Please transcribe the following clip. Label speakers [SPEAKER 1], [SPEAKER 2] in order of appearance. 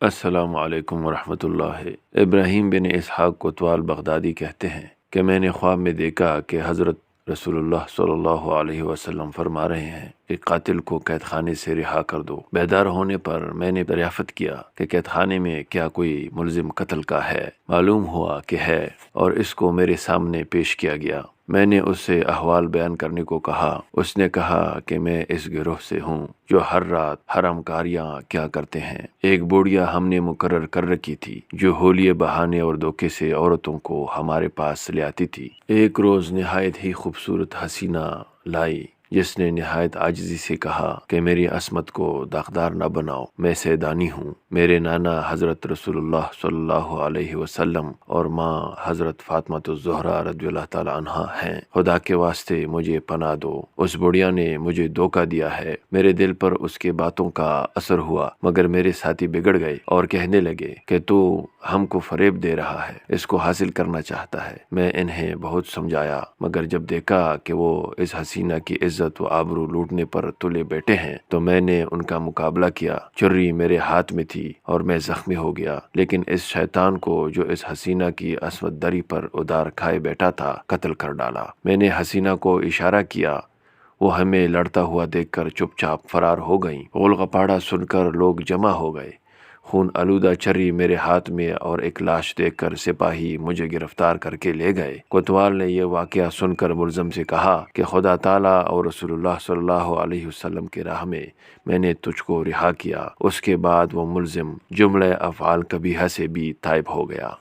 [SPEAKER 1] السلام علیکم ورحمۃ اللہ۔ ابراہیم بن اسحاق کوتوال بغدادی کہتے ہیں کہ میں نے خواب میں دیکھا کہ حضرت رسول اللہ صلی اللہ علیہ وسلم فرما رہے ہیں کہ قاتل کو قید خانے سے رہا کر دو۔ بیدار ہونے پر میں نے دریافت کیا کہ قید خانے میں کیا کوئی ملزم قتل کا ہے۔ معلوم ہوا کہ ہے اور اس کو میرے سامنے پیش کیا گیا۔ میں نے اس سے احوال بیان کرنے کو کہا۔ اس نے کہا کہ میں اس گروہ سے ہوں جو ہر رات حرام کاریاں کیا کرتے ہیں۔ ایک بوڑھیا ہم نے مقرر کر رکھی تھی جو ہولیے بہانے اور دھوکے سے عورتوں کو ہمارے پاس لے آتی تھی۔ ایک روز نہایت ہی خوبصورت حسینہ لائی جس نے نہایت عاجزی سے کہا کہ میری عصمت کو داغدار نہ بناؤ، میں سیدانی ہوں۔ میرے نانا حضرت رسول اللہ صلی اللہ علیہ وسلم اور ماں حضرت فاطمہ الزہرا رضی اللہ تعالی عنہا ہیں، خدا کے واسطے مجھے پناہ دو۔ اس بڑھیا نے مجھے دھوکہ دیا ہے۔ میرے دل پر اس کے باتوں کا اثر ہوا، مگر میرے ساتھی بگڑ گئے اور کہنے لگے کہ تو ہم کو فریب دے رہا ہے، اس کو حاصل کرنا چاہتا ہے۔ میں انہیں بہت سمجھایا، مگر جب دیکھا کہ وہ اس حسینہ کی عزت و آبرو لوٹنے پر تلے بیٹھے ہیں تو میں نے ان کا مقابلہ کیا۔ چھری میرے ہاتھ میں تھی اور میں زخمی ہو گیا، لیکن اس شیطان کو جو اس حسینہ کی عصمت دری پر ادار کھائے بیٹھا تھا قتل کر ڈالا۔ میں نے حسینہ کو اشارہ کیا، وہ ہمیں لڑتا ہوا دیکھ کر چپ چاپ فرار ہو گئیں۔ غول غپاڑا سن کر لوگ جمع ہو گئے۔ خون آلودہ چھری میرے ہاتھ میں اور ایک لاش دیکھ کر سپاہی مجھے گرفتار کر کے لے گئے۔ کوتوال نے یہ واقعہ سن کر ملزم سے کہا کہ خدا تعالیٰ اور رسول اللہ صلی اللہ علیہ وسلم کے راہ میں نے تجھ کو رہا کیا۔ اس کے بعد وہ ملزم جملہ افعال قبیحہ سے بھی تائب ہو گیا۔